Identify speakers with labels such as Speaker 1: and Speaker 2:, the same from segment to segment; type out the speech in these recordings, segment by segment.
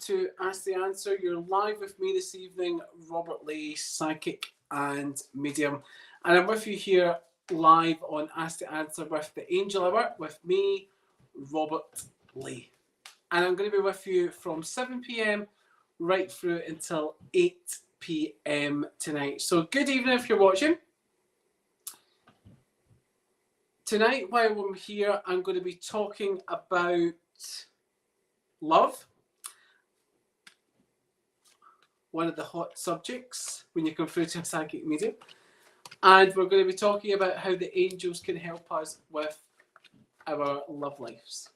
Speaker 1: to Ask the Answer. You're live with me this evening, Robert Lee, psychic and medium. And I'm with you here live on Ask the Answer with the Angel Hour with me, Robert Lee. And I'm going to be with you from 7 p.m. right through until 8 p.m. tonight. So good evening if you're watching. Tonight, while I'm here, I'm going to be talking about love. One of the hot subjects when you come through to a psychic medium. And we're going to be talking about how the angels can help us with our love lives.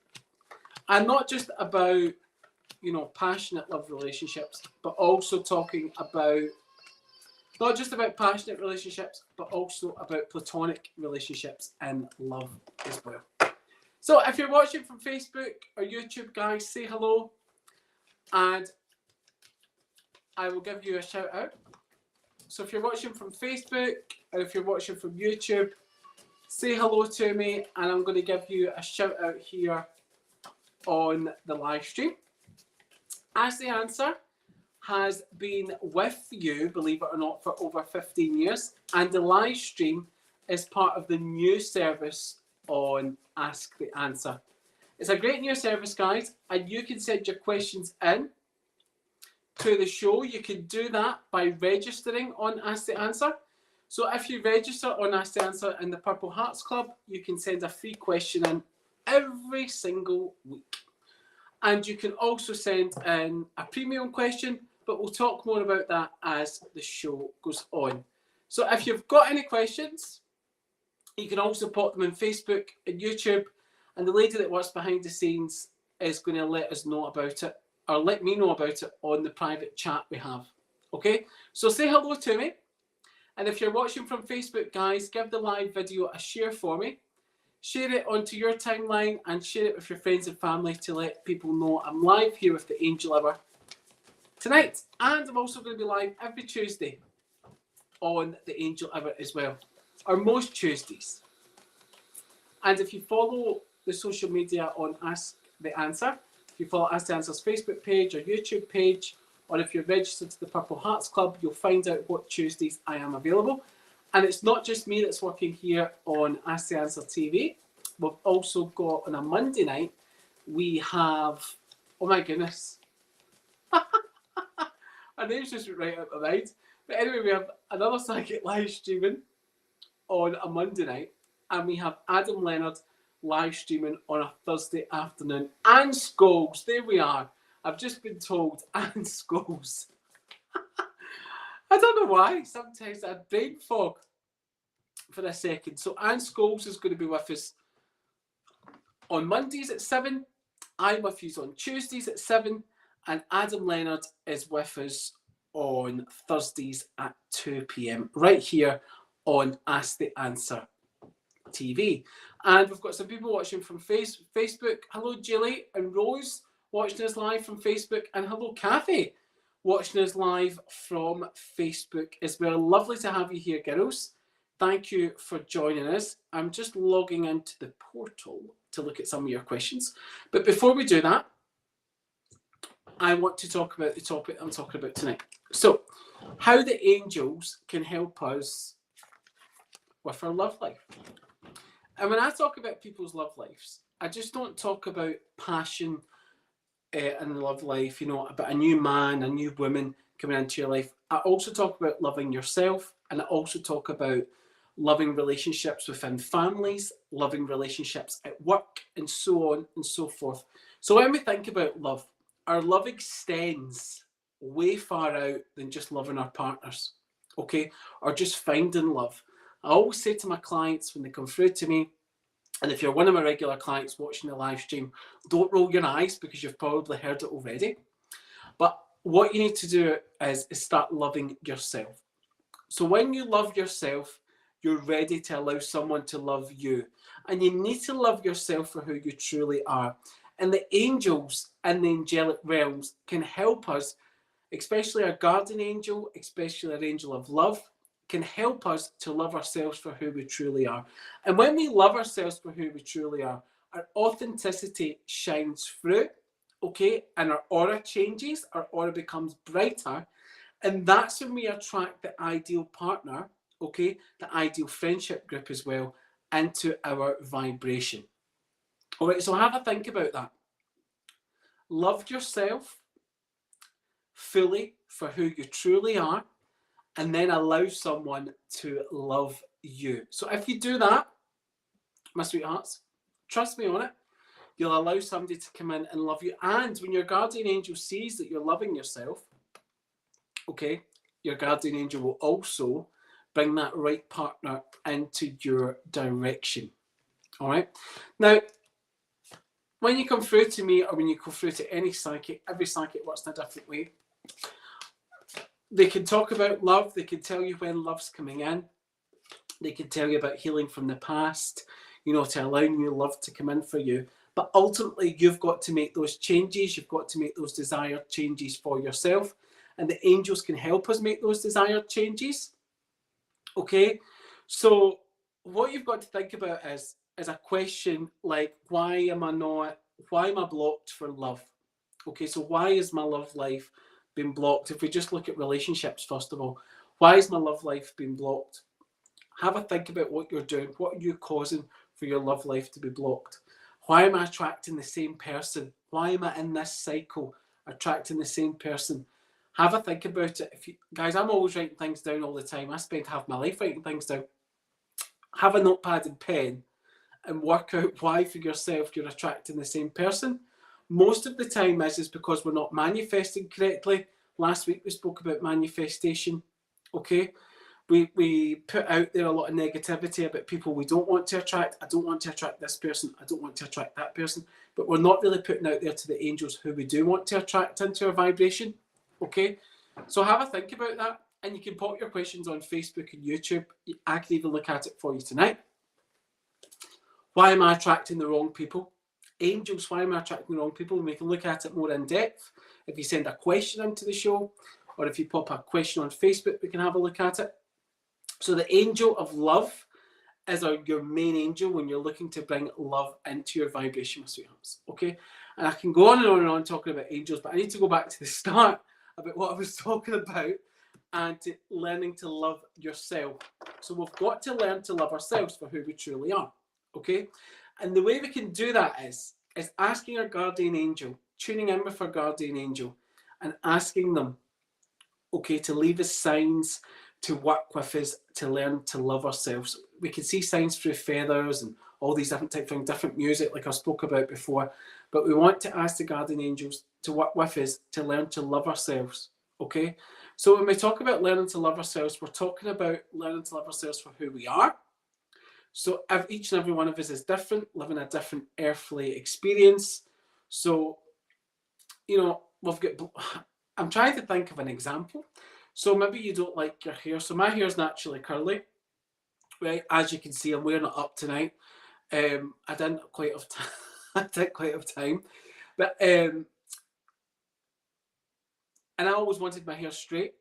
Speaker 1: And not just about, passionate love relationships, but also talking about, not just about passionate relationships, but also about platonic relationships and love as well. So if you're watching from Facebook or YouTube, guys, say hello. And I will give you a shout out. So if you're watching from Facebook or if you're watching from YouTube, say hello to me and I'm going to give you a shout out here on the live stream. Ask the Answer has been with you, believe it or not, for over 15 years. And the live stream is part of the new service on Ask the Answer. It's a great new service, guys, and you can send your questions in to the show. You can do that by registering on Ask the Answer. So if you register on Ask the Answer in the Purple Hearts Club, you can send a free question in every single week. And you can also send in a premium question, but we'll talk more about that as the show goes on. So if you've got any questions, you can also pop them on Facebook and YouTube, and the lady that works behind the scenes is going to let us know about it, or let me know about it on the private chat we have. Okay, so say hello to me. And if you're watching from Facebook, guys, give the live video a share for me. Share it onto your timeline and share it with your friends and family to let people know I'm live here with the Angel Hour tonight. And I'm also going to be live every Tuesday on the Angel Hour as well, or most Tuesdays. And if you follow the social media on Ask the Answer, if you follow Ask the Answer's Facebook page or YouTube page, or if you're registered to the Purple Hearts Club, you'll find out what Tuesdays I am available. And it's not just me that's working here on Ask the Answer TV. We've also got on a Monday night, we have, oh my goodness, our name's just right out of my mind. But anyway, we have another psychic live streaming on a Monday night, and we have Adam Leonard live streaming on a Thursday afternoon. And Scholes, there we are. I've just been told, and Scholes. I don't know why. Sometimes I have brain fog for a second. So Anne Scholes is going to be with us on Mondays at 7. I'm with you on Tuesdays at 7. And Adam Leonard is with us on Thursdays at 2 p.m. right here on Ask the Answer TV. And we've got some people watching from Facebook. Hello, Jilly and Rose watching us live from Facebook. And hello, Kathy, watching us live from Facebook as well. Lovely to have you here, girls. Thank you for joining us. I'm just logging into the portal to look at some of your questions. But before we do that, I want to talk about the topic I'm talking about tonight. So, how the angels can help us with our love life. And when I talk about people's love lives, I just don't talk about passion in love life, about a new man, a new woman coming into your life. I also talk about loving yourself, and I also talk about loving relationships within families, loving relationships at work, and so on and so forth. So when we think about love, our love extends way far out than just loving our partners, okay? Or just finding love. I always say to my clients when they come through to me, and if you're one of my regular clients watching the live stream, don't roll your eyes because you've probably heard it already. But what you need to do is start loving yourself. So when you love yourself, you're ready to allow someone to love you. And you need to love yourself for who you truly are. And the angels and the angelic realms can help us, especially our guardian angel, especially our angel of love, can help us to love ourselves for who we truly are. And when we love ourselves for who we truly are, our authenticity shines through, okay, and our aura changes, our aura becomes brighter, and that's when we attract the ideal partner, okay, the ideal friendship group as well, into our vibration. All right, so have a think about that. Love yourself fully for who you truly are, and then allow someone to love you. So if you do that, my sweethearts, trust me on it, you'll allow somebody to come in and love you. And when your guardian angel sees that you're loving yourself, okay, your guardian angel will also bring that right partner into your direction. All right. Now, when you come through to me, or when you go through to any psychic, every psychic works in a different way. They can talk about love. They can tell you when love's coming in. They can tell you about healing from the past, you know, to allow new love to come in for you. But ultimately, you've got to make those changes. You've got to make those desired changes for yourself. And the angels can help us make those desired changes. Okay? So what you've got to think about is a question like, why am I blocked for love? Okay, so why is my love life been blocked? If we just look at relationships, first of all, why is my love life been blocked? Have a think about what you're doing. What are you causing for your love life to be blocked? Why am I attracting the same person? Why am I in this cycle attracting the same person? Have a think about it. Guys, I'm always writing things down all the time. I spend half my life writing things down. Have a notepad and pen and work out why for yourself you're attracting the same person. Most of the time is because we're not manifesting correctly. Last week we spoke about manifestation. Okay, we put out there a lot of negativity about people we don't want to attract. I don't want to attract this person. I don't want to attract that person. But we're not really putting out there to the angels who we do want to attract into our vibration. Okay, so have a think about that, and you can pop your questions on Facebook and YouTube. I can even look at it for you tonight. Why am I attracting the wrong people? Angels, why am I attracting the wrong people? And we can look at it more in depth. If you send a question into the show, or if you pop a question on Facebook, we can have a look at it. So the angel of love is your main angel when you're looking to bring love into your vibration, my sweethearts. Okay, and I can go on and on and on talking about angels, but I need to go back to the start about what I was talking about and learning to love yourself. So we've got to learn to love ourselves for who we truly are. Okay, and the way we can do that is asking our guardian angel, tuning in with our guardian angel, and asking them, okay, to leave us signs, to work with us, to learn to love ourselves. We can see signs through feathers and all these different types of things, different music, like I spoke about before. But we want to ask the guardian angels to work with us to learn to love ourselves. Okay, so when we talk about learning to love ourselves, we're talking about learning to love ourselves for who we are. So each and every one of us is different, living a different earthly experience. So, you know, I'm trying to think of an example. So maybe you don't like your hair. So my hair is naturally curly, right? As you can see, I'm wearing it up tonight. I didn't quite have time. I didn't quite have time, but and I always wanted my hair straight,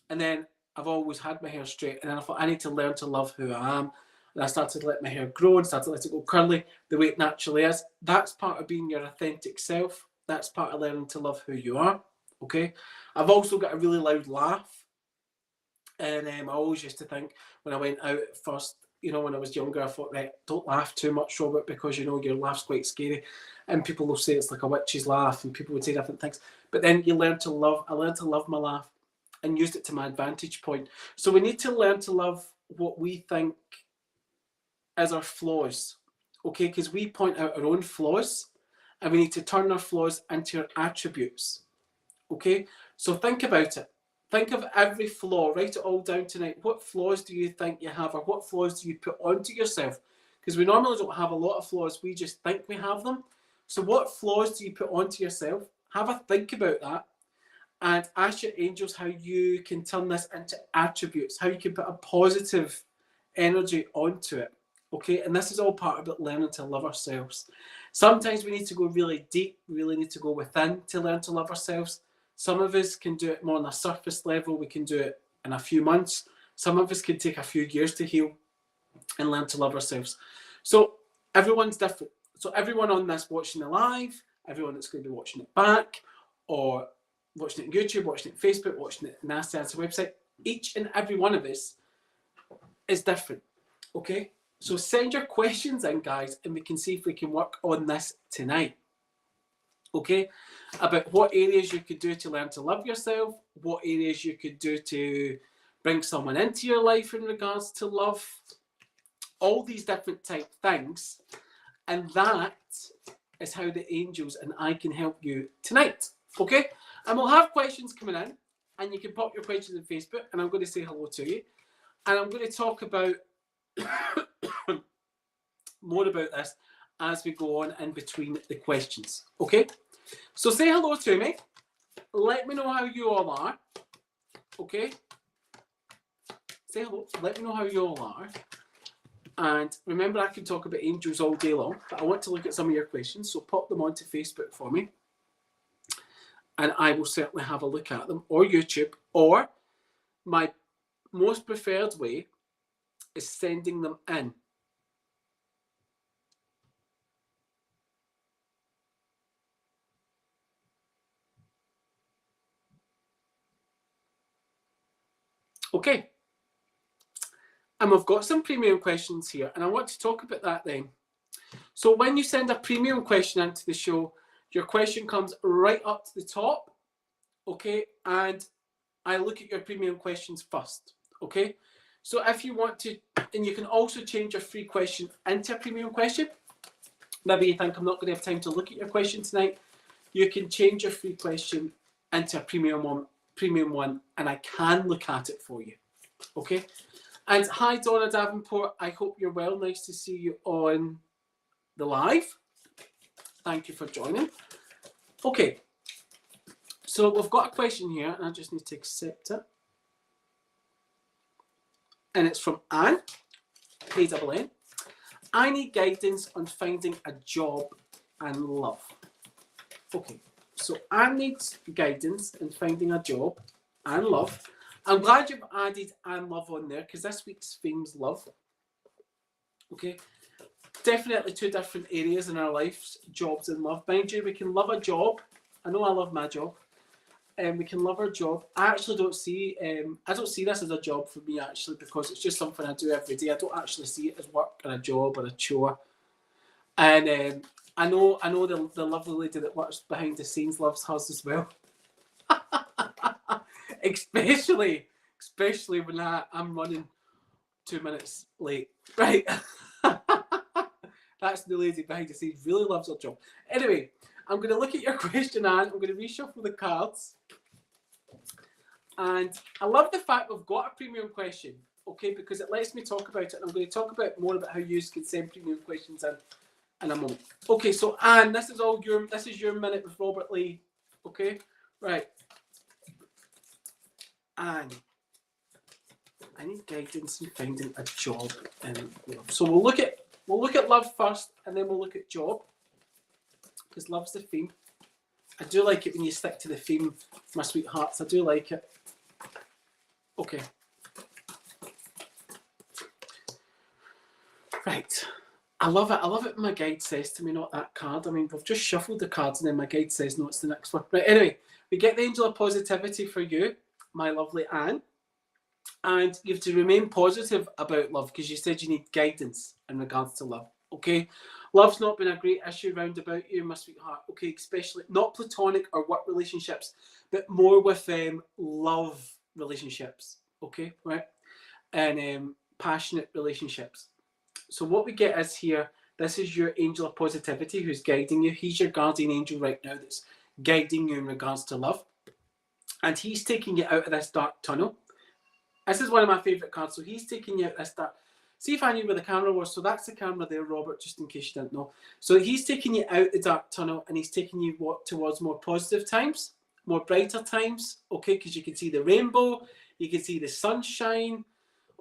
Speaker 1: and then I've always had my hair straight, and then I thought I need to learn to love who I am. And I started to let my hair grow and started to let it go curly the way it naturally is. That's part of being your authentic self. That's part of learning to love who you are. Okay. I've also got a really loud laugh. And I always used to think when I went out at first, you know, when I was younger, I thought, right, don't laugh too much, Robert, because, you know, your laugh's quite scary. And people will say it's like a witch's laugh, and people would say different things. But then I learned to love my laugh and used it to my advantage point. So we need to learn to love what we think as our flaws, okay? Because we point out our own flaws, and we need to turn our flaws into our attributes, okay? So think about it. Think of every flaw, write it all down tonight. What flaws do you think you have, or what flaws do you put onto yourself? Because we normally don't have a lot of flaws, we just think we have them. So what flaws do you put onto yourself? Have a think about that, and ask your angels how you can turn this into attributes, how you can put a positive energy onto it. Okay, and this is all part about learning to love ourselves. Sometimes we need to go really deep, we really need to go within to learn to love ourselves. Some of us can do it more on a surface level. We can do it in a few months. Some of us can take a few years to heal and learn to love ourselves. So everyone's different. So everyone on this watching the live everyone that's going to be watching it back, or watching it on YouTube, watching it on Facebook, watching it on Ask the Answer website. Each and every one of us is different, okay? So send your questions in, guys, and we can see if we can work on this tonight, okay? About what areas you could do to learn to love yourself, what areas you could do to bring someone into your life in regards to love, all these different type things. And that is how the angels and I can help you tonight, okay? And we'll have questions coming in, and you can pop your questions on Facebook, and I'm going to say hello to you. And I'm going to talk about more about this as we go on in between the questions, okay? So say hello to me. Let me know how you all are, okay? Say hello. Let me know how you all are. And remember, I can talk about angels all day long, but I want to look at some of your questions, so pop them onto Facebook for me. And I will certainly have a look at them, or YouTube, or my most preferred way is sending them in. Okay. And we've got some premium questions here, and I want to talk about that then. So when you send a premium question into the show, your question comes right up to the top, okay? And I look at your premium questions first, okay? So if you want to, and you can also change your free question into a premium question. Maybe you think I'm not going to have time to look at your question tonight. You can change your free question into a premium one, and I can look at it for you, okay? And hi, Donna Davenport. I hope you're well. Nice to see you on the live. Thank you for joining. Okay. So we've got a question here, and I just need to accept it. And it's from Anne, A-double-N. I need guidance on finding a job and love. Okay. So Anne needs guidance in finding a job and love. I'm glad you've added and love on there, because this week's theme's love. Okay. Definitely two different areas in our lives, jobs and love. Mind you, we can love a job. I know I love my job. And we can love our job. I actually don't see, I don't see this as a job for me, actually, because it's just something I do every day. I don't actually see it as work or a job or a chore. And I know the lovely lady that works behind the scenes loves hers as well. especially when I'm running 2 minutes late. Right. That's the lady behind the scenes, really loves her job. Anyway, I'm going to look at your question, Anne. I'm going to reshuffle the cards. And I love the fact we've got a premium question, okay, because it lets me talk about it. And I'm going to talk about more about how you can send premium questions in a moment. Okay, so Anne, this is your minute with Robert Lee. Okay, right. Anne, I need guidance in finding a job and love. So we'll look at love first, and then we'll look at job, because love's the theme. I do like it when you stick to the theme, my sweethearts. I do like it. Okay. Right. I love it. I love it when my guide says to me, not that card. I mean, we've just shuffled the cards, and then my guide says, no, it's the next one. Right, anyway, we get the angel of positivity for you, my lovely Anne. And you have to remain positive about love, because you said you need guidance in regards to love, okay? Love's not been a great issue round about you, my sweetheart, okay? Especially not platonic or work relationships, but more with love relationships, okay? Right? And passionate relationships. So what we get is here, this is your angel of positivity who's guiding you. He's your guardian angel right now that's guiding you in regards to love. And he's taking you out of this dark tunnel. This is one of my favourite cards. So he's taking you out this dark. See if I knew where the camera was. So that's the camera there, Robert, just in case you didn't know. So he's taking you out the dark tunnel, and he's taking you towards more positive times, more brighter times, okay? Because you can see the rainbow, you can see the sunshine,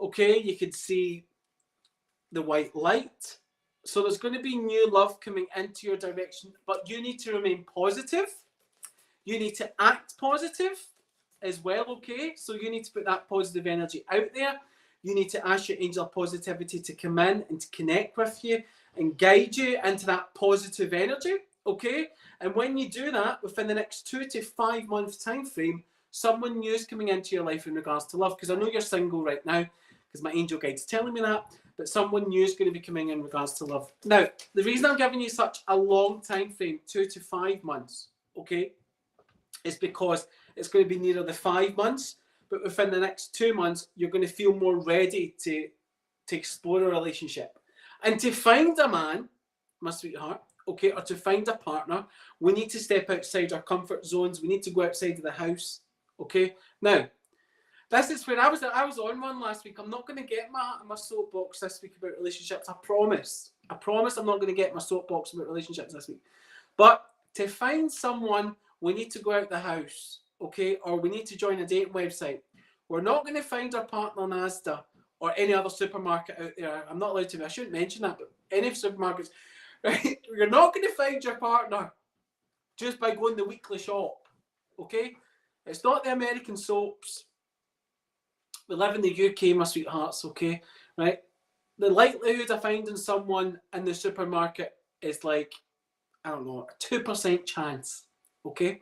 Speaker 1: okay? You can see the white light. So there's going to be new love coming into your direction, but you need to remain positive. You need to act positive as well, okay? So you need to put that positive energy out there. You need to ask your angel of positivity to come in and to connect with you and guide you into that positive energy, okay? And when you do that, within the next 2 to 5 month time frame, someone new is coming into your life in regards to love. Because I know you're single right now, because my angel guide's telling me that, but someone new is going to be coming in regards to love. Now, the reason I'm giving you such a long time frame, 2 to 5 months, okay, is because it's going to be nearer the 5 months, but within the next 2 months, you're going to feel more ready to explore a relationship. And to find a man, my sweetheart, okay, or to find a partner, we need to step outside our comfort zones. We need to go outside of the house, okay? Now, this is where I was on one last week. I'm not going to get my soapbox this week about relationships. I promise. I promise I'm not going to get my soapbox about relationships this week. But to find someone, we need to go out the house, okay? Or we need to join a dating website. We're not going to find our partner in Asda or any other supermarket out there. I'm not allowed to. I shouldn't mention that, but any supermarkets, right? You're not going to find your partner just by going to the weekly shop, okay? It's not the American soaps. We live in the UK, my sweethearts, okay? Right? The likelihood of finding someone in the supermarket is like, I don't know, a 2% chance, okay?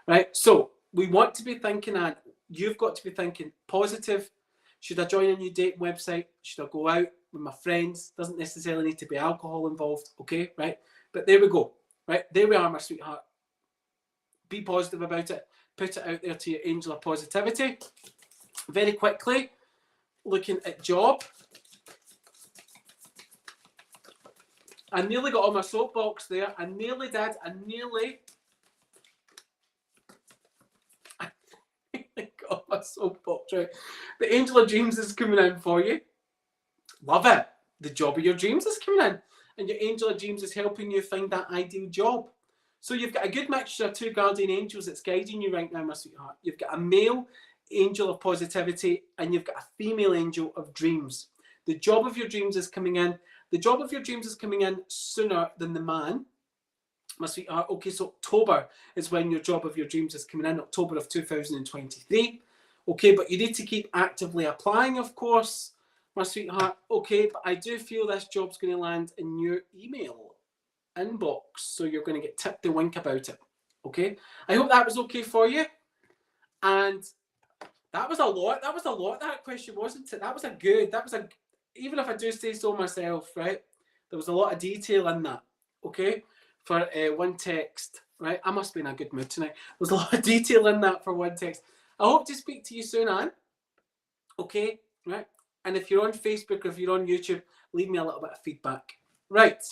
Speaker 1: Right? So we want to be thinking, and you've got to be thinking positive. Should I join a new dating website? Should I go out with my friends? Doesn't necessarily need to be alcohol involved, okay? Right? But there we go, right? There we are, my sweetheart. Be positive about it. Put it out there to your angel of positivity. Very quickly, looking at job. I nearly got on my soapbox there. I nearly did. I nearly got my soapbox right. The angel of dreams is coming in for you. Love it. The job of your dreams is coming in. And your angel of dreams is helping you find that ideal job. So you've got a good mixture of two guardian angels that's guiding you right now, my sweetheart. You've got a male angel of positivity and you've got a female angel of dreams. The job of your dreams is coming in. The job of your dreams is coming in sooner than the man, my sweetheart. Okay, so October is when your job of your dreams is coming in, October of 2023. Okay, but you need to keep actively applying, of course, my sweetheart. Okay, but I do feel this job's going to land in your email inbox, so you're going to get tipped a wink about it. Okay, I hope that was okay for you. And that was a lot. That question, wasn't it? That was even if I do say so myself, right? There was a lot of detail in that. Okay, for one text, right? I must be in a good mood tonight. There's a lot of detail in that for one text. I hope to speak to you soon, Anne. Okay, right? And if you're on Facebook or if you're on YouTube, leave me a little bit of feedback. Right.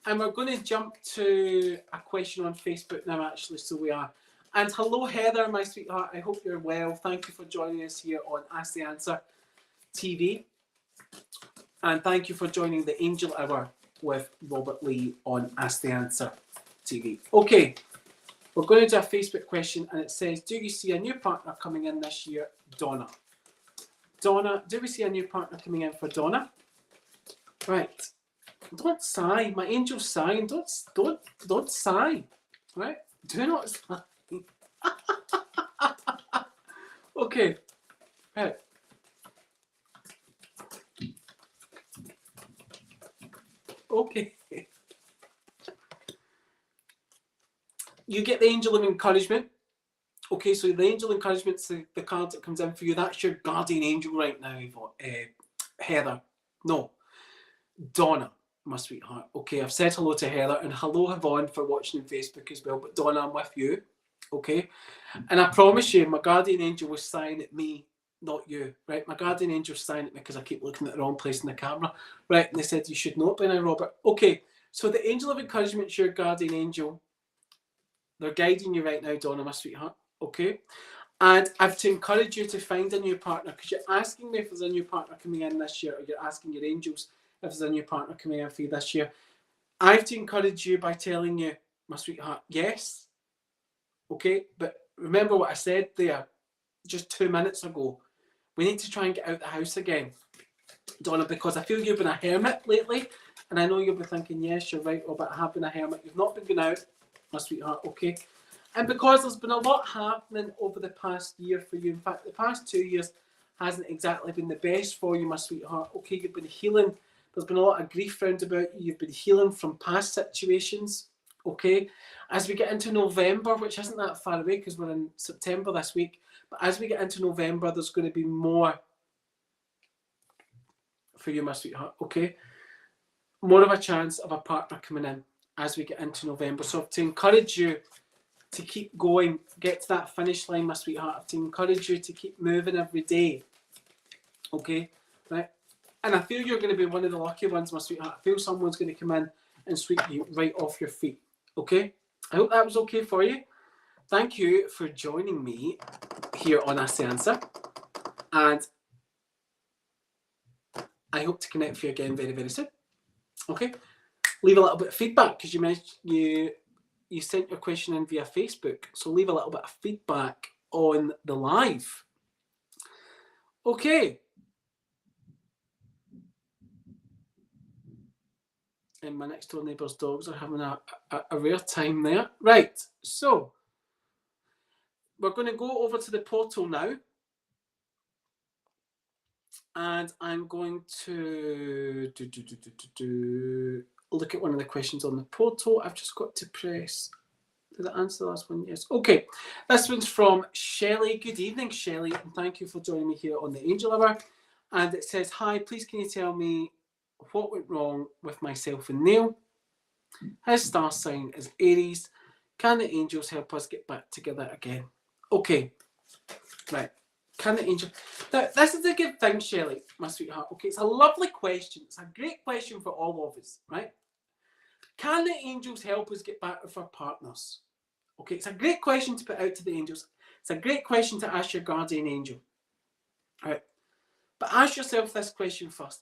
Speaker 1: And we're going to jump to a question on Facebook now, actually. So we are. And hello, Heather, my sweetheart. I hope you're well. Thank you for joining us here on Ask the Answer TV. And thank you for joining the Angel Hour with Robert Lee on Ask the Answer TV. Okay, we're going to do a Facebook question, and it says, do you see a new partner coming in this year, Donna? Donna, do we see a new partner coming in for Donna? Right. Don't sigh. My angel's sighing. Don't sigh. Right? Do not sigh. Okay. Right. Okay. You get the angel of encouragement. Okay, so the angel of encouragement is the card that comes in for you. That's your guardian angel right now, Heather. No, Donna, my sweetheart. Okay, I've said hello to Heather, and hello, Yvonne, for watching on Facebook as well. But Donna, I'm with you. Okay, and I promise you, my guardian angel was sighing at me, not you. Right, my guardian angel was sighing at me because I keep looking at the wrong place in the camera. Right, and they said you should know it by now, Robert. Okay, so the angel of encouragement is your guardian angel. They're guiding you right now, Donna, my sweetheart. Okay, and I've to encourage you to find a new partner, because you're asking me if there's a new partner coming in this year, or you're asking your angels if there's a new partner coming in for you this year. I have to encourage you by telling you, my sweetheart, yes. Okay, but remember what I said there just 2 minutes ago. We need to try and get out the house again, Donna, because I feel you've been a hermit lately, and I know you'll be thinking, yes, you're right, Robert, I have been a hermit. You've not been going out, my sweetheart, okay? And because there's been a lot happening over the past year for you. In fact, the past 2 years hasn't exactly been the best for you, my sweetheart. Okay, you've been healing. There's been a lot of grief round about you. You've been healing from past situations. okay? As we get into November, which isn't that far away because we're in September this week, but as we get into November, there's going to be more for you, my sweetheart, okay? More of a chance of a partner coming in as we get into November. So to encourage you to keep going, get to that finish line, my sweetheart, to encourage you to keep moving every day, okay? Right? And I feel you're going to be one of the lucky ones, my sweetheart. I feel someone's going to come in and sweep you right off your feet, okay? I hope that was okay for you. Thank you for joining me here on Ask the Answer. And I hope to connect with you again very, very soon. Okay? Leave a little bit of feedback because you mentioned you sent your question in via Facebook. So leave a little bit of feedback on the live. Okay. And my next door neighbour's dogs are having a rare time there. Right. So we're going to go over to the portal now. And I'm going to look at one of the questions on the portal. I've just got to press. Did I answer the last one? Yes. Okay. This one's from Shelley. Good evening, Shelley, and thank you for joining me here on the Angel Hour. And it says, hi, please can you tell me what went wrong with myself and Neil? His star sign is Aries. Can the angels help us get back together again? Okay. Right. Can the angel... Now, this is a good thing, Shelley, my sweetheart. Okay, it's a lovely question. It's a great question for all of us, right? Can the angels help us get back with our partners? Okay, it's a great question to put out to the angels. It's a great question to ask your guardian angel. All right. But ask yourself this question first.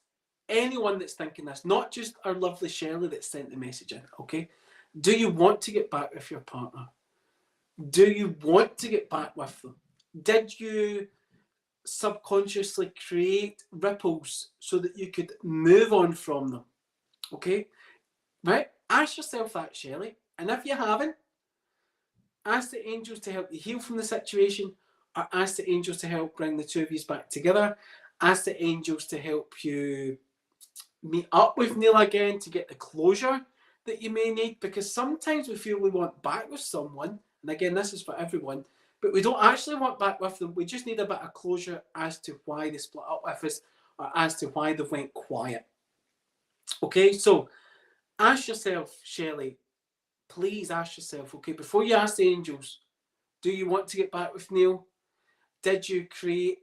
Speaker 1: Anyone that's thinking this, not just our lovely Shelley that sent the message in, okay? Do you want to get back with your partner? Do you want to get back with them? Did you subconsciously create ripples so that you could move on from them? Okay? Right? Ask yourself that, Shelley. And if you haven't, ask the angels to help you heal from the situation, or ask the angels to help bring the two of you back together. Ask the angels to help you meet up with Neil again to get the closure that you may need, because sometimes we feel we want back with someone, and again, this is for everyone, but we don't actually want back with them. We just need a bit of closure as to why they split up with us, or as to why they went quiet. Okay, so ask yourself, Shelley, please ask yourself, okay, before you ask the angels, do you want to get back with Neil? Did you create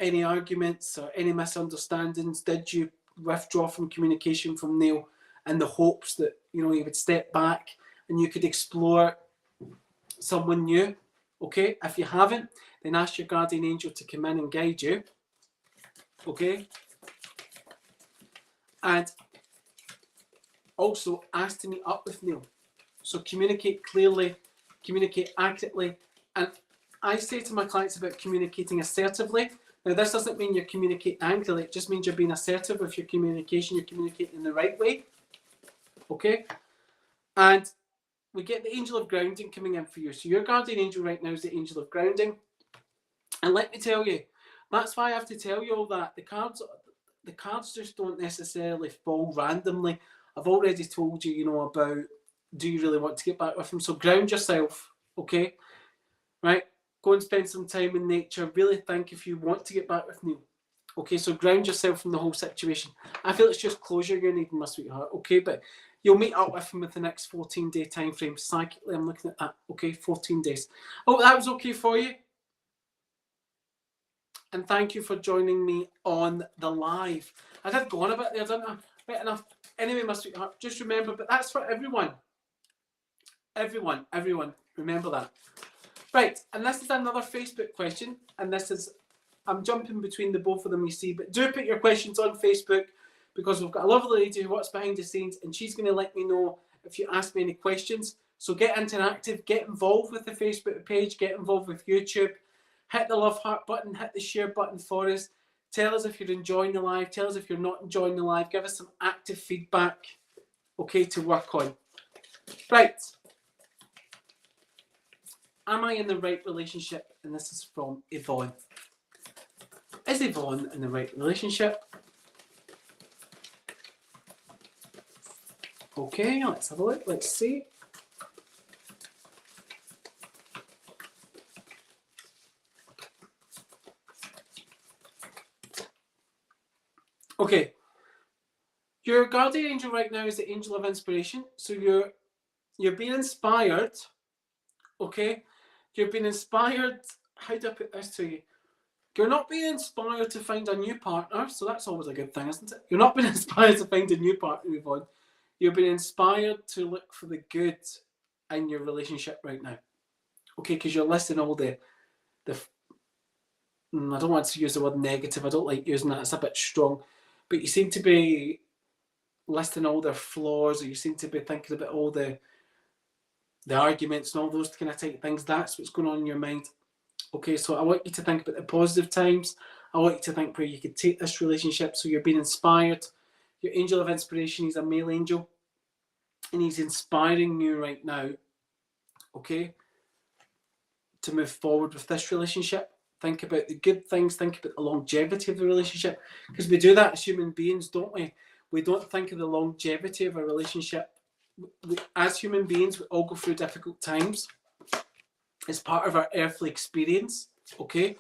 Speaker 1: any arguments or any misunderstandings? Did you withdraw from communication from Neil in the hopes that, you know, he would step back and you could explore someone new? Okay, if you haven't, then ask your guardian angel to come in and guide you. Okay, and also ask to meet up with Neil. So communicate clearly, communicate accurately, and I say to my clients about communicating assertively. Now, this doesn't mean you're communicating angrily. It just means you're being assertive with your communication. You're communicating in the right way. Okay? And we get the angel of grounding coming in for you. So your guardian angel right now is the angel of grounding. And let me tell you, that's why I have to tell you all that. The cards just don't necessarily fall randomly. I've already told you, you know, about, do you really want to get back with them? So ground yourself, okay? Right? Go and spend some time in nature. Really think if you want to get back with Neil. Okay, so ground yourself from the whole situation. I feel it's just closure you're needing, my sweetheart. Okay, but you'll meet up with him with the next 14-day time frame. Psychically, I'm looking at that. Okay, 14 days. Oh, that was okay for you. And thank you for joining me on the live. I did go on a bit there, didn't I? Right enough. Anyway, my sweetheart, just remember, but that's for everyone. Everyone. Remember that. Right, and this is another Facebook question, and this is, I'm jumping between the both of them, you see, but do put your questions on Facebook, because we've got a lovely lady who works behind the scenes, and she's going to let me know if you ask me any questions. So get interactive, get involved with the Facebook page, get involved with YouTube, hit the love heart button, hit the share button for us. Tell us if you're enjoying the live, tell us if you're not enjoying the live, give us some active feedback, okay, to work on. Right. Am I in the right relationship? And this is from Yvonne. Is Yvonne in the right relationship? Okay, let's have a look. Let's see. Okay. Your guardian angel right now is the angel of inspiration. So you're being inspired. Okay. You're being inspired. How do I put this to you? You're not being inspired to find a new partner, so that's always a good thing, isn't it? You're not being inspired to find a new partner, move on. You're being inspired to look for the good in your relationship right now. Okay, because you're listing all the I don't want to use the word negative. I don't like using that. It's a bit strong. But you seem to be listing all their flaws, or you seem to be thinking about all the arguments and all those kind of type of things. That's what's going on in your mind. Okay, so I want you to think about the positive times. I want you to think where you could take this relationship. So you're being inspired. Your angel of inspiration, he's a male angel, and he's inspiring you right now, okay, to move forward with this relationship. Think about the good things. Think about the longevity of the relationship, because we do that as human beings, don't we? We don't think of the longevity of a relationship. As human beings, we all go through difficult times. It's part of our earthly experience, okay?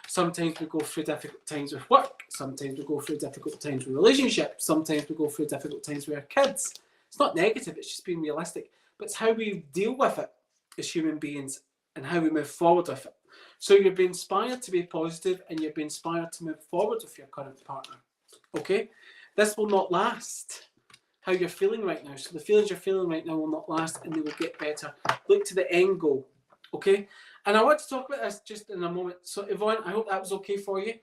Speaker 1: Sometimes we go through difficult times with work. Sometimes we go through difficult times with relationships. Sometimes we go through difficult times with our kids. It's not negative, it's just being realistic. But it's how we deal with it as human beings and how we move forward with it. So you're being inspired to be positive, and you're being inspired to move forward with your current partner, okay? This will not last. How you're feeling right now. So the feelings you're feeling right now will not last, and they will get better. Look to the end goal. Okay, and I want to talk about this just in a moment. So Yvonne, I hope that was okay for you.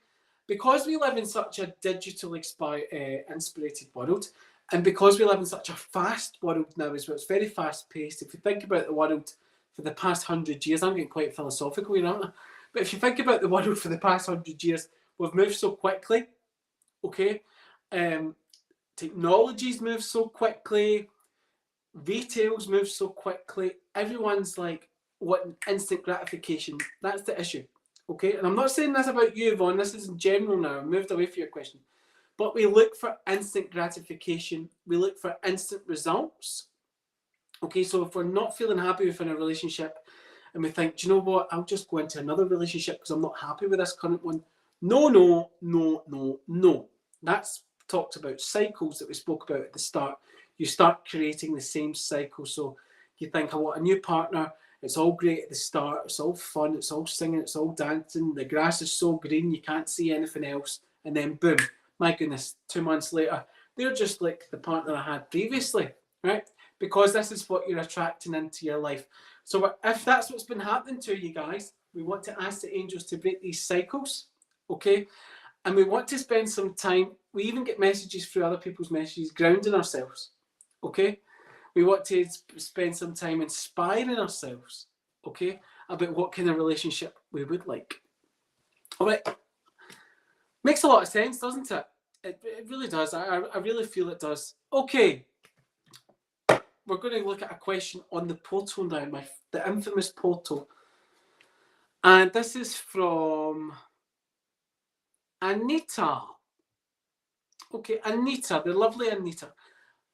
Speaker 1: Because we live in such a digital inspirated world, and because we live in such a fast world now as well, it's very fast paced. If you think about the world for the past 100 years, I'm getting quite philosophical, you know, but if you think about the world for the past 100 years, we've moved so quickly, okay? Technologies move so quickly, retails move so quickly, everyone's like, what instant gratification. That's the issue, okay? And I'm not saying this about you, Yvonne. This is in general now. I've moved away from your question. But we look for instant gratification. We look for instant results. Okay, so if we're not feeling happy within a relationship and we think, do you know what? I'll just go into another relationship because I'm not happy with this current one. No, no, no, no, no. That's talked about cycles that we spoke about at the start. You start creating the same cycle. So you think, I want a new partner. It's all great at the start. It's all fun. It's all singing. It's all dancing. The grass is so green, you can't see anything else. And then boom, my goodness, 2 months later, they're just like the partner I had previously, right? Because this is what you're attracting into your life. So if that's what's been happening to you guys, we want to ask the angels to break these cycles, okay? And we want to spend some time, we even get messages through other people's messages, grounding ourselves, okay? We want to spend some time inspiring ourselves, okay, about what kind of relationship we would like. All right. Makes a lot of sense, doesn't it? It really does. I really feel it does. Okay. We're going to look at a question on the portal now, the infamous portal. And this is from Anita. Okay, Anita, the lovely Anita.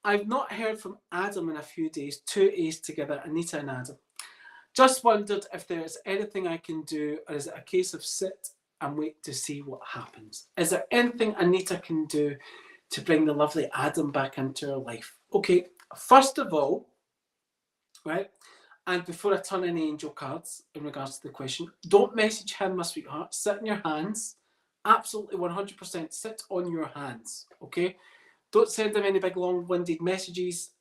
Speaker 1: I've not heard from Adam in a few days. 2 A's together, Anita and Adam. Just wondered if there's anything I can do, or is it a case of sit and wait to see what happens? Is there anything Anita can do to bring the lovely Adam back into her life? Okay, first of all, right, and before I turn any angel cards in regards to the question, don't message him, my sweetheart. Sit in your hands. Absolutely 100% sit on your hands, okay? Don't send them any big long-winded messages.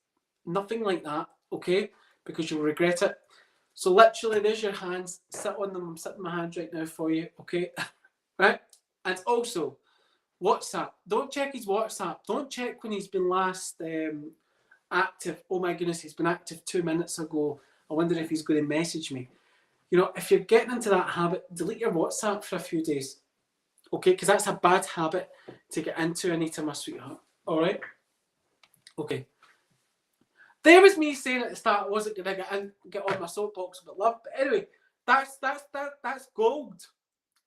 Speaker 1: Nothing like that, okay? Because you'll regret it. So literally, there's your hands. Sit on them. I'm sitting my hands right now for you, okay? Right? And also, WhatsApp. Don't check his WhatsApp. Don't check when he's been last active. Oh my goodness, he's been active 2 minutes ago. I wonder if he's going to message me. You know, if you're getting into that habit, delete your WhatsApp for a few days, okay? Because that's a bad habit to get into, Anita, my sweetheart. All right? Okay. There was me saying at the start I wasn't going to get on my soapbox about love. But anyway, that's gold,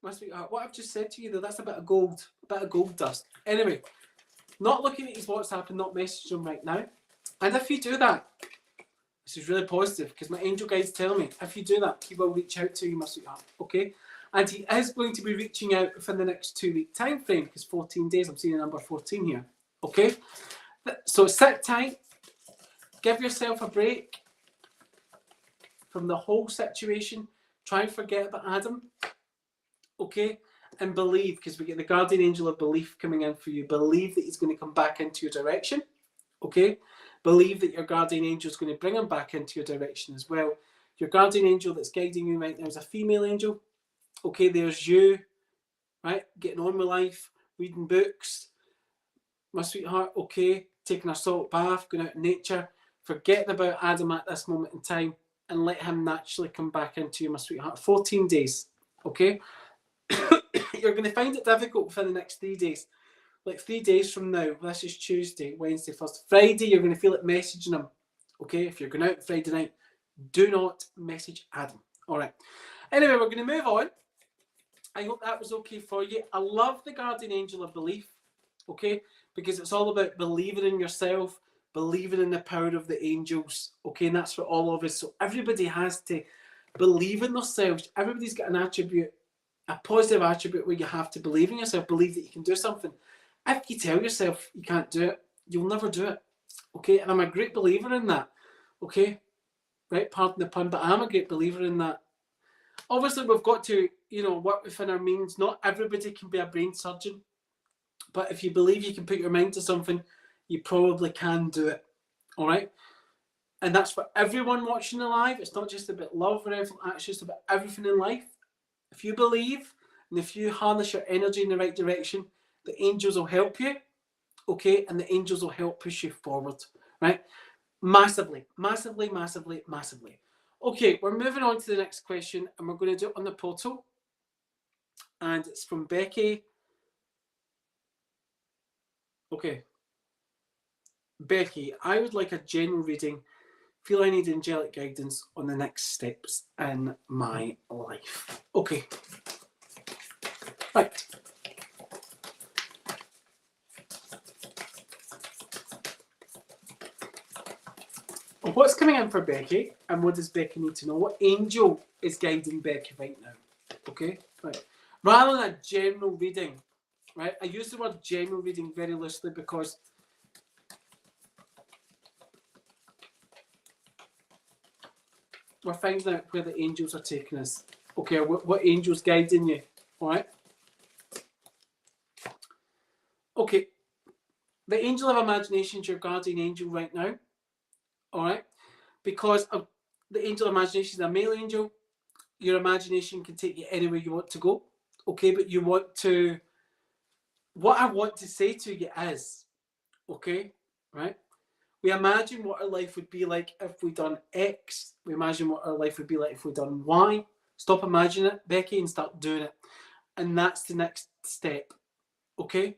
Speaker 1: my sweetheart. What I've just said to you, though, that's a bit of gold dust. Anyway, not looking at his WhatsApp and not messaging him right now. And if you do that, this is really positive because my angel guides tell me, if you do that, he will reach out to you, my sweetheart, okay? And he is going to be reaching out within the next 2-week time frame, because 14 days, I'm seeing the number 14 here. Okay? So sit tight, give yourself a break from the whole situation. Try and forget about Adam. Okay? And believe, because we get the guardian angel of belief coming in for you. Believe that he's going to come back into your direction. Okay? Believe that your guardian angel is going to bring him back into your direction as well. Your guardian angel that's guiding you right now is a female angel. Okay, there's you, right? Getting on with life, reading books, my sweetheart, okay, taking a salt bath, going out in nature. Forget about Adam at this moment in time and let him naturally come back into you, my sweetheart. 14 days, okay? You're going to find it difficult within the next 3 days. Like 3 days from now, this is Tuesday, Wednesday, Thursday, Friday, you're going to feel it messaging him, okay? If you're going out Friday night, do not message Adam. All right. Anyway, we're going to move on. I hope that was okay for you. I love the guardian angel of belief, okay? Because it's all about believing in yourself, believing in the power of the angels, okay? And that's for all of us. So everybody has to believe in themselves. Everybody's got an attribute, a positive attribute where you have to believe in yourself, believe that you can do something. If you tell yourself you can't do it, you'll never do it, okay? And I'm a great believer in that, okay? Right, pardon the pun, but I'm a great believer in that. Obviously, we've got to, work within our means. Not everybody can be a brain surgeon, but if you believe you can put your mind to something, you probably can do it. All right, and that's for everyone watching the live. It's not just about love or everything. It's just about everything in life. If you believe and if you harness your energy in the right direction, the angels will help you. Okay, and the angels will help push you forward. Right. Massively, massively, massively, massively. Okay, we're moving on to the next question, and we're going to do it on the portal. And it's from Becky. Okay. Becky, I would like a general reading. Feel I need angelic guidance on the next steps in my life. Okay. Right. What's coming in for Becky, and what does Becky need to know? What angel is guiding Becky right now? Okay, right. Rather than a general reading, right? I use the word general reading very loosely because we're finding out where the angels are taking us. Okay, what angel's guiding you? All right. Okay, the angel of imagination is your guardian angel right now. All right, because the angel of imagination is a male angel. Your imagination can take you anywhere you want to go. Okay, but you want to. What I want to say to you is, okay, right? We imagine what our life would be like if we done X. We imagine what our life would be like if we done Y. Stop imagining it, Becky, and start doing it. And that's the next step. Okay?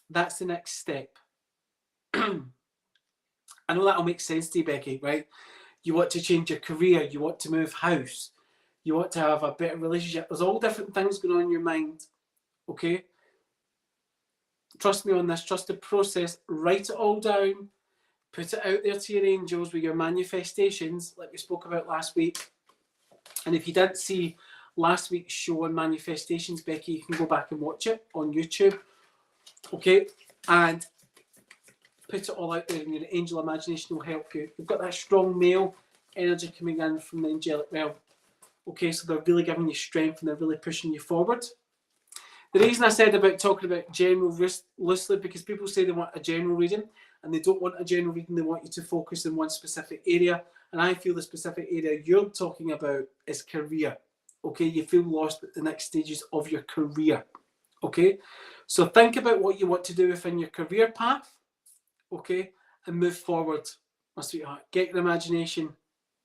Speaker 1: That's the next step. I know that'll make sense to you, Becky, right? You want to change your career. You want to move house. You want to have a better relationship. There's all different things going on in your mind. Okay? Trust me on this. Trust the process. Write it all down. Put it out there to your angels with your manifestations, like we spoke about last week. And if you didn't see last week's show on manifestations, Becky, you can go back and watch it on YouTube. Okay? And put it all out there, and your angel imagination will help you. You've got that strong male energy coming in from the angelic realm. Okay, so they're really giving you strength and they're really pushing you forward. The reason I said about talking about general loosely, because people say they want a general reading and they don't want a general reading, they want you to focus in one specific area. And I feel the specific area you're talking about is career. Okay, you feel lost at the next stages of your career. Okay, so think about what you want to do within your career path. Okay, and move forward, my sweetheart. Get your imagination,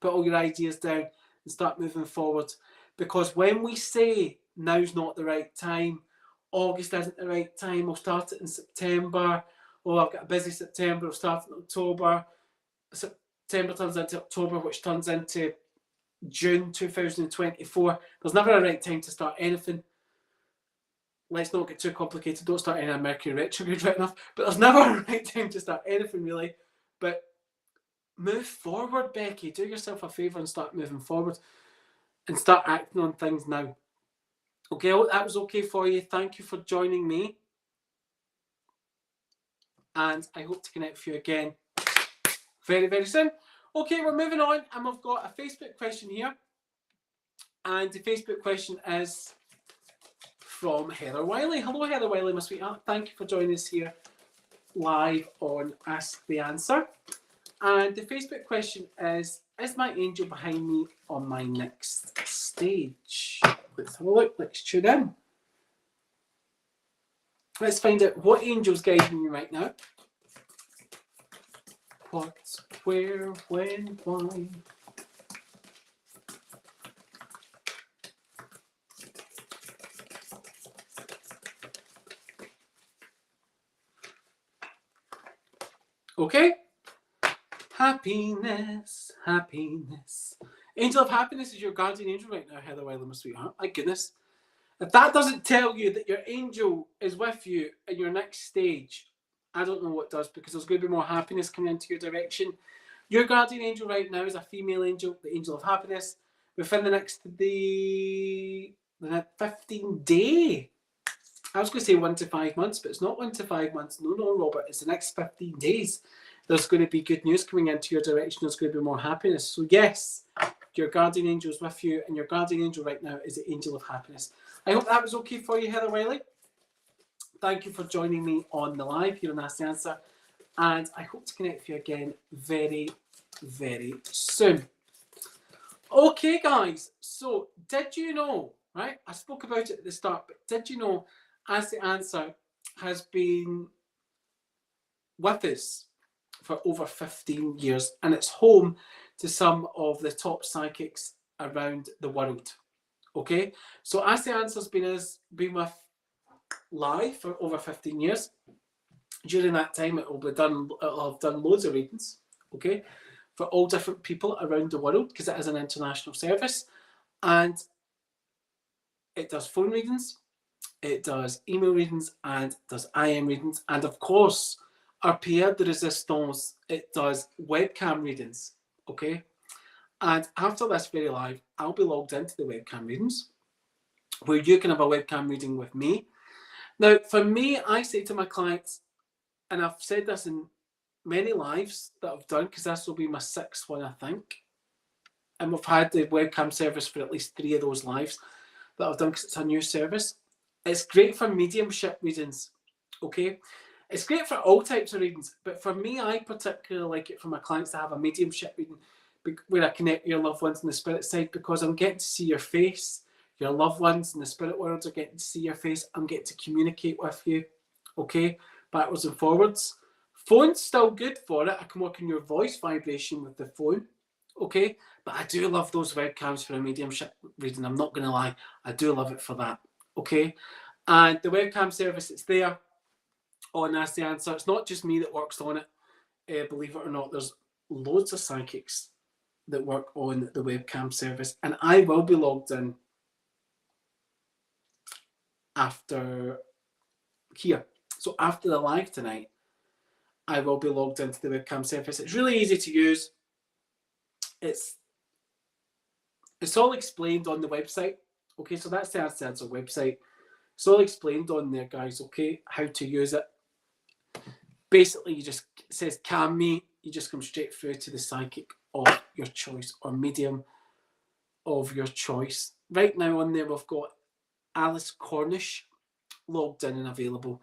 Speaker 1: put all your ideas down, and start moving forward. Because when we say now's not the right time, August isn't the right time, I'll start it in September, or I've got a busy September, I'll start in October. September turns into October, which turns into June 2024. There's never a right time to start anything. Let's not get too complicated. Don't start any Mercury retrograde right enough. But there's never a right time to start anything, really. But move forward, Becky. Do yourself a favour and start moving forward. And start acting on things now. Okay, I hope that was okay for you. Thank you for joining me. And I hope to connect with you again very, very soon. Okay, we're moving on, and we've got a Facebook question here. And the Facebook question is from Heather Wiley. Hello, Heather Wiley, my sweetheart. Thank you for joining us here live on Ask the Answer. And the Facebook question is my angel behind me on my next stage? Let's have a look. Let's tune in. Let's find out what angel's guiding me right now. What, where, when, why? Okay. Happiness, happiness. Angel of happiness is your guardian angel right now, Heather Wiley, my sweetheart. My goodness. If that doesn't tell you that your angel is with you in your next stage, I don't know what does, because there's going to be more happiness coming into your direction. Your guardian angel right now is a female angel, the angel of happiness. Within the next 15 day. I was going to say 1 to 5 months, but it's not 1 to 5 months. No, Robert. It's the next 15 days. There's going to be good news coming into your direction. There's going to be more happiness. So yes, your guardian angel is with you, and your guardian angel right now is the angel of happiness. I hope that was okay for you, Heather Wiley. Thank you for joining me on the live here on Ask the Answer, and I hope to connect with you again very, very soon. Okay, guys, so did you know, right? I spoke about it at the start, but did you know Ask the Answer has been with us for over 15 years, and it's home to some of the top psychics around the world. Okay, so Ask the Answer's been with live for over 15 years. During that time, it'll have done loads of readings, okay, for all different people around the world, because it is an international service, and it does phone readings, it does email readings, and it does IM readings, and of course, our Pierre de Resistance, it does webcam readings, okay. And after this very live, I'll be logged into the webcam readings, where you can have a webcam reading with me. Now, for me, I say to my clients, and I've said this in many lives that I've done, because this will be my 6th one, I think. And we've had the webcam service for at least 3 of those lives that I've done, because it's a new service. It's great for mediumship readings, okay? It's great for all types of readings, but for me, I particularly like it for my clients to have a mediumship reading where I connect your loved ones in the spirit side, because I'm getting to see your face. Your loved ones in the spirit world are getting to see your face. I'm getting to communicate with you, okay, backwards and forwards. Phone's still good for it. I can work on your voice vibration with the phone, okay, but I do love those webcams for a mediumship reading. I'm not going to lie. I do love it for that, okay. And the webcam service, it's there on Ask the Answer. It's not just me that works on it. Believe it or not, there's loads of psychics that work on the webcam service, and I will be logged in after here. So after the live tonight, I will be logged into the webcam service. It's really easy to use. It's all explained on the website. Okay, so that's the Ask the Answer website. It's all explained on there, guys, okay, how to use it. Basically, it says Cam Me. You just come straight through to the psychic of your choice or medium of your choice. Right now on there, we've got Alice Cornish logged in and available,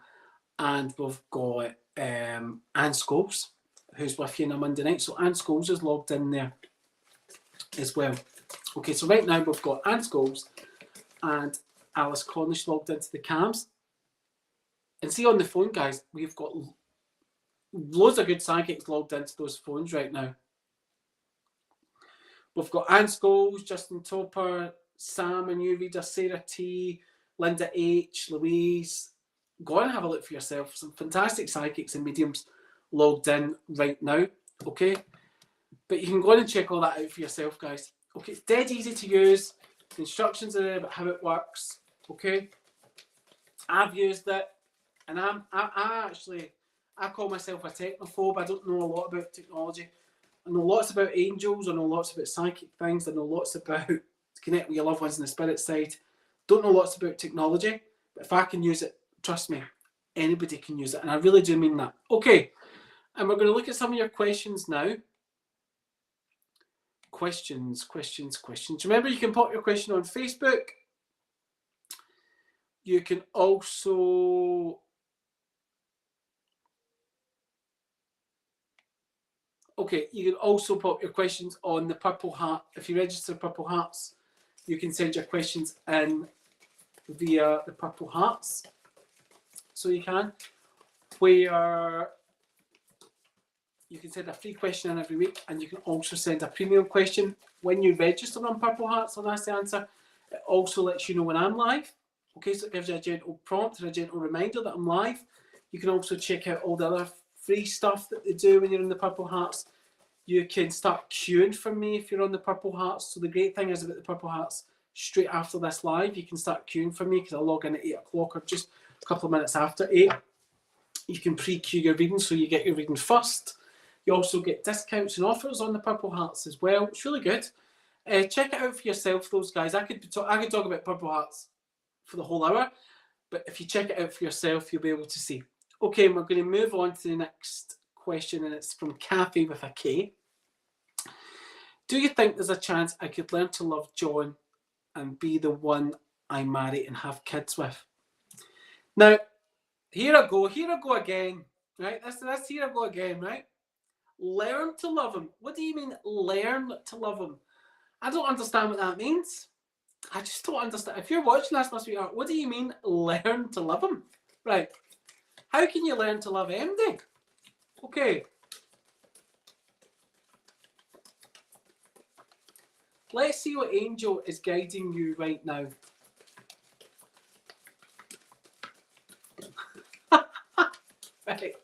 Speaker 1: and we've got Anne Scholes, who's with you on a Monday night. So Anne Scholes is logged in there as well. Okay, so right now we've got Anne Scholes and Alice Cornish logged into the cams. And see on the phone, guys, we've got loads of good psychics logged into those phones right now. We've got Anne Scholes, Justin Topper, Sam, a new reader, Sarah T, Linda H, Louise. Go and have a look for yourself. Some fantastic psychics and mediums logged in right now, okay? But you can go on and check all that out for yourself, guys. Okay, it's dead easy to use. The instructions are there about how it works, okay? I've used it, and I call myself a technophobe. I don't know a lot about technology. I know lots about angels. I know lots about psychic things. I know lots about connecting with your loved ones in the spirit side. Don't know lots about technology, but if I can use it, trust me, anybody can use it. And I really do mean that. Okay, and we're going to look at some of your questions now. Questions. Remember, you can pop your question on Facebook. You can also... Okay, you can also pop your questions on the Purple Heart. If you register Purple Hearts, you can send your questions in via the Purple Hearts. So you can. Where you can send a free question in every week, and you can also send a premium question. When you register on Purple Hearts on Ask the Answer, it also lets you know when I'm live. Okay, so it gives you a gentle prompt and a gentle reminder that I'm live. You can also check out all the other free stuff that they do when you're in the Purple Hearts. You can start queuing for me if you're on the Purple Hearts. So the great thing is about the Purple Hearts, straight after this live, you can start queuing for me because I'll log in at 8 o'clock or just a couple of minutes after 8. You can pre-queue your reading so you get your reading first. You also get discounts and offers on the Purple Hearts as well. It's really good. Check it out for yourself, those guys. I could talk about Purple Hearts for the whole hour, but if you check it out for yourself, you'll be able to see. Okay, and we're going to move on to the next question, and it's from Kathy with a K. Do you think there's a chance I could learn to love John and be the one I marry and have kids with? Now, here I go again, right? That's here I go again, right? Learn to love him. What do you mean, learn to love him? I don't understand what that means. I just don't understand. If you're watching this, my sweetheart, what do you mean, learn to love him? Right. How can you learn to love MD? Okay. Let's see what angel is guiding you right now. Right.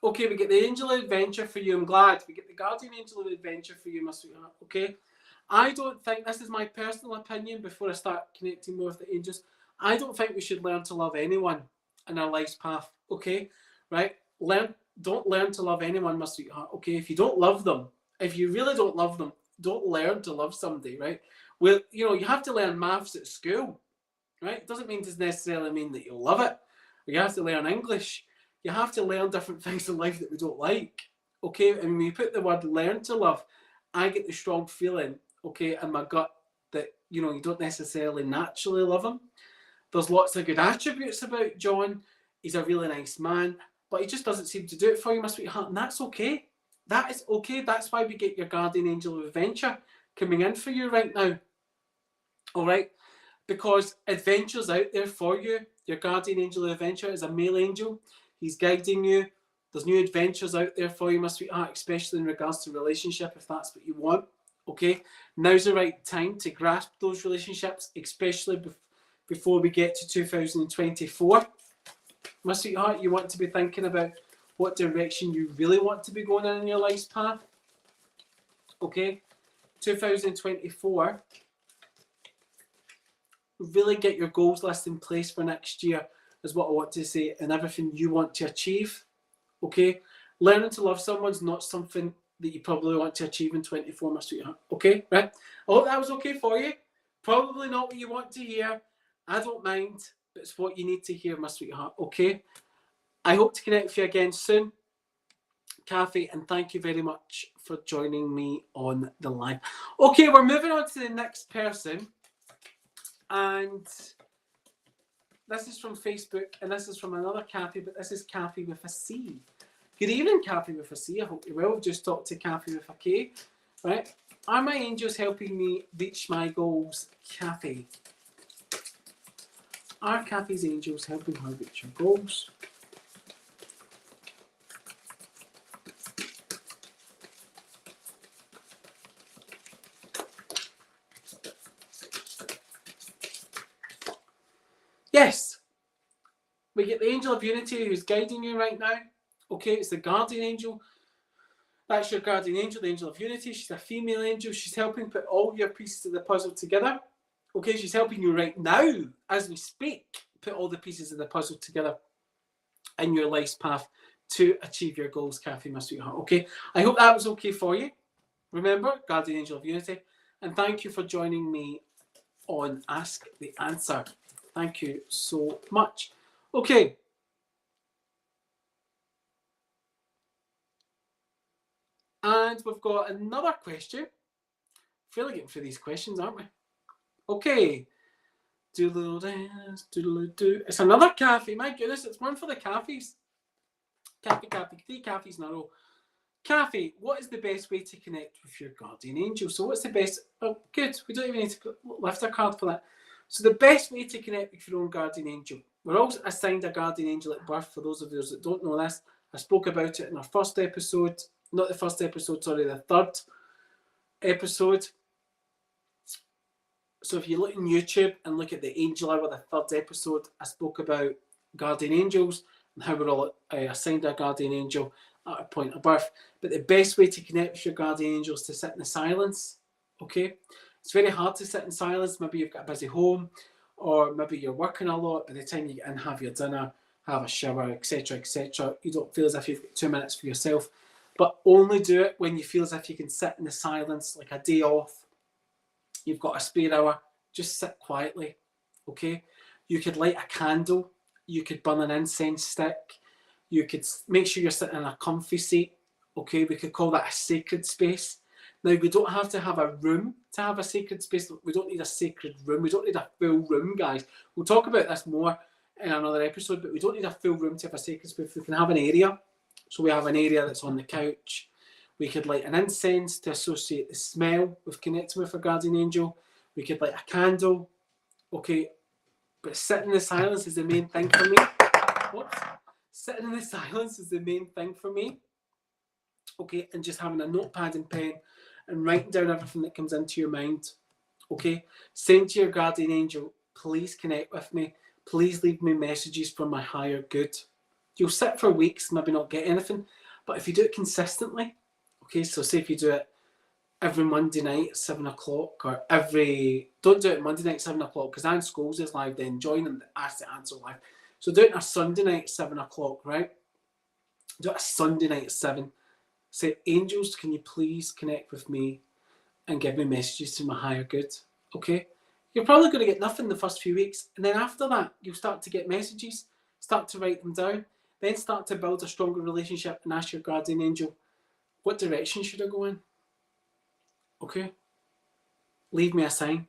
Speaker 1: Okay, we get the angel of adventure for you. I'm glad. We get the guardian angel of adventure for you, my sweetheart. Okay. I don't think, this is my personal opinion before I start connecting more with the angels, I don't think we should learn to love anyone in our life's path. Okay. Right. Don't learn to love anyone, my sweetheart. Okay. If you don't love them, if you really don't love them, don't learn to love somebody, right? Well, you know, you have to learn maths at school, right? It doesn't necessarily mean that you'll love it. Or you have to learn English. You have to learn different things in life that we don't like. Okay, and when you put the word learn to love, I get the strong feeling, okay, in my gut that, you know, you don't necessarily naturally love him. There's lots of good attributes about John. He's a really nice man, but he just doesn't seem to do it for you, my sweetheart, and that's okay. That is okay. That's why we get your guardian angel of adventure coming in for you right now. All right, because adventure's out there for you. Your guardian angel of adventure is a male angel. He's guiding you. There's new adventures out there for you, my sweetheart, especially in regards to relationship, if that's what you want. Okay, now's the right time to grasp those relationships, especially before we get to 2024. My sweetheart, you want to be thinking about what direction you really want to be going in your life's path. Okay, 2024. Really get your goals list in place for next year is what I want to say, and everything you want to achieve. Okay, learning to love someone's not something that you probably want to achieve in 24, my sweetheart. Okay, right? I hope that was okay for you. Probably not what you want to hear. I don't mind, but it's what you need to hear, my sweetheart. Okay, I hope to connect with you again soon, Kathy, and thank you very much for joining me on the live. Okay, we're moving on to the next person, and this is from Facebook, and this is from another Kathy, but this is Kathy with a C. Good evening, Kathy with a C. I hope you're well. We've just talked to Kathy with a K. Right? Are my angels helping me reach my goals, Kathy? Are Kathy's angels helping her reach her goals? Yes. We get the angel of unity who's guiding you right now. Okay, it's the guardian angel. That's your guardian angel, the angel of unity. She's a female angel. She's helping put all your pieces of the puzzle together. Okay, she's helping you right now, as we speak, put all the pieces of the puzzle together in your life's path to achieve your goals, Kathy, my sweetheart. Okay, I hope that was okay for you. Remember, guardian angel of unity. And thank you for joining me on Ask the Answer. Thank you so much. Okay. And we've got another question. Fairly getting through these questions, aren't we? Okay. Doodle dance, doodle doo. It's another cafe. My goodness, it's one for the cafes. Cafe, 3 cafes in a row. Cafe, what is the best way to connect with your guardian angel? So what's the best? Oh, good. We don't even need to lift a card for that. So the best way to connect with your own guardian angel. We're all assigned a guardian angel at birth. For those of you that don't know this, I spoke about it in our first episode. Not the first episode, sorry, the third episode. So if you look on YouTube and look at the Angel Hour, the third episode, I spoke about guardian angels and how we're all assigned a guardian angel at a point of birth. But the best way to connect with your guardian angel is to sit in the silence. Okay, it's very hard to sit in silence. Maybe you've got a busy home, or maybe you're working a lot. By the time you get in, have your dinner, have a shower, etc., etc., you don't feel as if you've got 2 minutes for yourself. But only do it when you feel as if you can sit in the silence, like a day off. You've got a spare hour, just sit quietly, okay? You could light a candle, you could burn an incense stick, you could make sure you're sitting in a comfy seat, okay? We could call that a sacred space. Now, we don't have to have a room to have a sacred space. We don't need a sacred room. We don't need a full room, guys. We'll talk about this more in another episode, but we don't need a full room to have a sacred space. We can have an area. So we have an area that's on the couch. We could light an incense to associate the smell with connecting with a guardian angel. We could light a candle. Okay, but sitting in the silence is the main thing for me. What? Sitting in the silence is the main thing for me. Okay, and just having a notepad and pen and writing down everything that comes into your mind. Okay, saying to your guardian angel, please connect with me. Please leave me messages for my higher good. You'll sit for weeks, maybe not get anything, but if you do it consistently, okay, so say if you do it every Monday night at 7 o'clock, or don't do it Monday night at 7 o'clock, because Anne Scholes is live then, join them, Ask the Answer live. So do it on a Sunday night at 7 o'clock, right? Do it a Sunday night at 7. Say, angels, can you please connect with me and give me messages to my higher good, okay? You're probably going to get nothing the first few weeks, and then after that, you'll start to get messages, start to write them down, then start to build a stronger relationship and ask your guardian angel, what direction should I go in? Okay? Leave me a sign.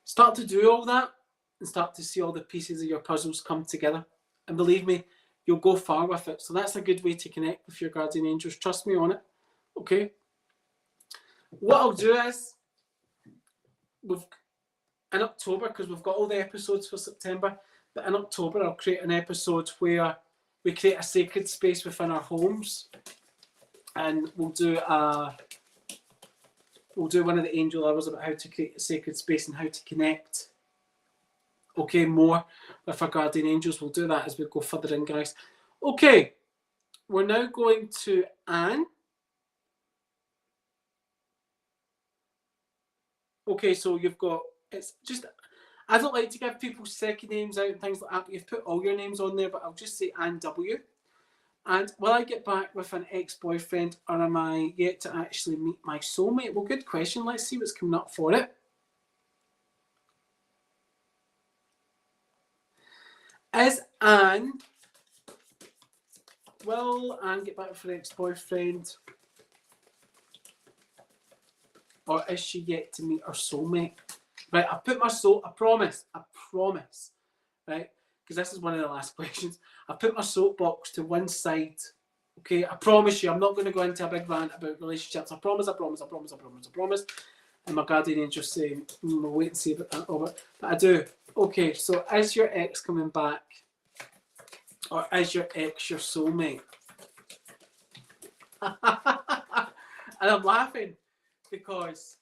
Speaker 1: Start to do all that and start to see all the pieces of your puzzles come together. And believe me, you'll go far with it. So that's a good way to connect with your guardian angels. Trust me on it. Okay? What I'll do is, in October, because we've got all the episodes for September, but in October I'll create an episode where we create a sacred space within our homes, and we'll do one of the angel hours about how to create a sacred space and how to connect, okay, more with our guardian angels. We'll do that as we go further in, guys. Okay, we're now going to Anne. Okay, so you've got, it's just, I don't like to give people second names out and things like that, but you've put all your names on there, but I'll just say Anne W. And will I get back with an ex-boyfriend, or am I yet to actually meet my soulmate? Well, good question. Let's see what's coming up for it. Will Anne get back with an ex-boyfriend? Or is she yet to meet her soulmate? Right, I put my I promise, right? Because this is one of the last questions. I put my soapbox to one side. Okay, I promise you, I'm not going to go into a big rant about relationships. I promise. And my guardian angel saying, we'll wait and see about that. But I do. Okay, so is your ex coming back? Or is your ex your soulmate? And I'm laughing because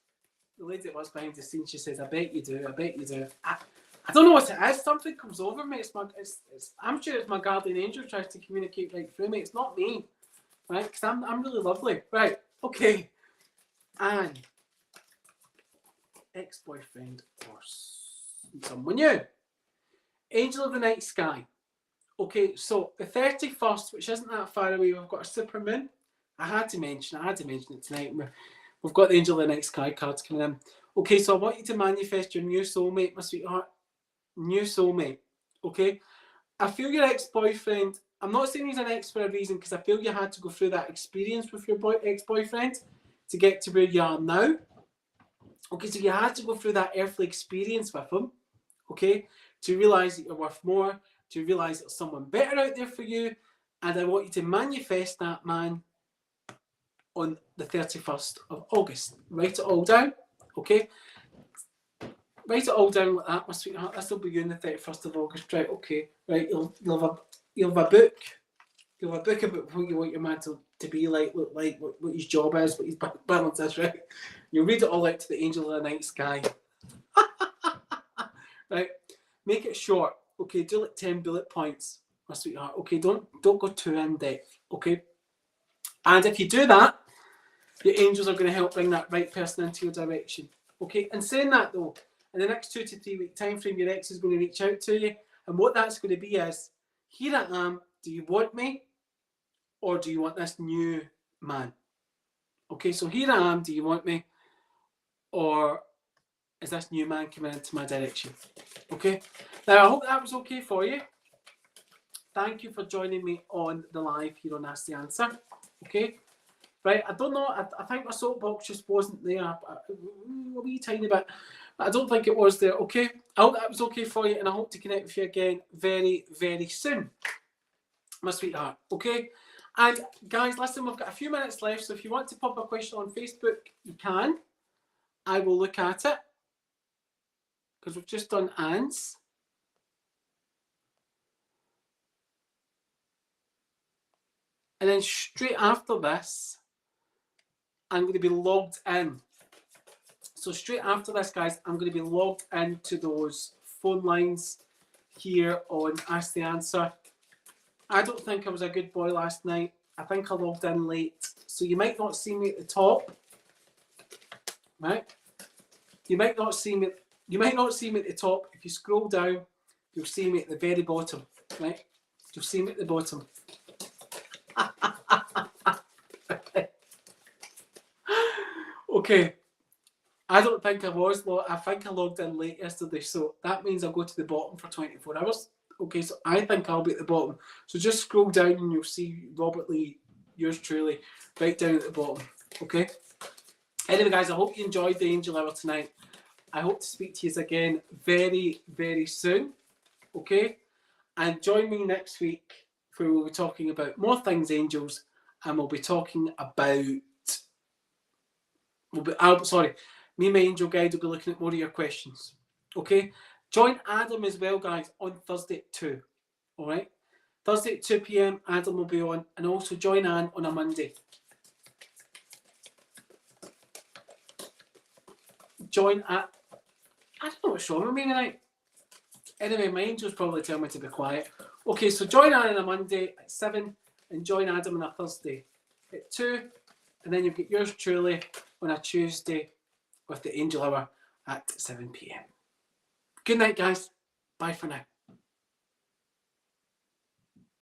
Speaker 1: the lady that was behind the scenes, she says, I bet you do. I don't know what it is. Something comes over me. I'm sure it's my guardian angel tries to communicate right through me. It's not me, right? Because I'm really lovely. Right, okay. And ex-boyfriend or someone new. Angel of the night sky. Okay, so the 31st, which isn't that far away, we've got a super moon. I had to mention it tonight. We've got the Angel of the Night Sky cards coming in. Okay, so I want you to manifest your new soulmate, my sweetheart. New soulmate. Okay? I feel your ex-boyfriend, I'm not saying he's an ex for a reason, because I feel you had to go through that experience with your ex-boyfriend to get to where you are now. Okay, so you had to go through that earthly experience with him, okay, to realise that you're worth more, to realise there's someone better out there for you, and I want you to manifest that man on the 31st of August. Write it all down, okay? Write it all down like that, my sweetheart. This will be you on the 31st of August, right? Okay, right. You'll have a book. You'll have a book about what you want your man to be like, look like, what his job is, what his balance is, right? You'll read it all out to the Angel of the Night Sky. Right? Make it short. Okay, do like 10 bullet points, my sweetheart. Okay, don't go too in depth. Okay, and if you do that, your angels are going to help bring that right person into your direction. Okay, and saying that though, in the next 2 to 3 week time frame, your ex is going to reach out to you, and what that's going to be is, here I am. Do you want me, or do you want this new man? Okay, so here I am. Do you want me, or is this new man coming into my direction? Okay, now I hope that was okay for you. Thank you for joining me on the live here on Ask the Answer. Okay, right, I don't know, I think my soapbox just wasn't there a wee tiny bit. I don't think it was there. Okay, I hope that was okay for you, and I hope to connect with you again very, very soon, my sweetheart. Okay, and guys, listen, we've got a few minutes left, so if you want to pop a question on Facebook, you can. I will look at it, because we've just done Anne's. And then straight after this, I'm going to be logged in. So straight after this, guys, I'm going to be logged into those phone lines here on Ask the Answer. I don't think I was a good boy last night. I think I logged in late. So you might not see me at the top. Right? You might not see me at the top. If you scroll down, you'll see me at the very bottom. Right? You'll see me at the bottom. Okay, I don't think I was. I think I logged in late yesterday, so that means I'll go to the bottom for 24 hours. Okay, so I think I'll be at the bottom. So just scroll down and you'll see Robert Lee, yours truly, right down at the bottom. Okay. Anyway, guys, I hope you enjoyed the Angel Hour tonight. I hope to speak to you again very, very soon. Okay, and join me next week where we'll be talking about more things angels, and we'll be talking about. Me and my angel guide will be looking at more of your questions. Okay, join Adam as well, guys, on Thursday at 2. All right, Thursday at 2 p.m. Adam will be on, and also join Anne on a Monday. Join at, I don't know what's wrong with me tonight. Anyway, my angels probably tell me to be quiet. Okay, so join Anne on a Monday at 7, and join Adam on a Thursday at 2, and then you'll get yours truly on a Tuesday with the Angel Hour at 7 p.m. Good night, guys. Bye for now.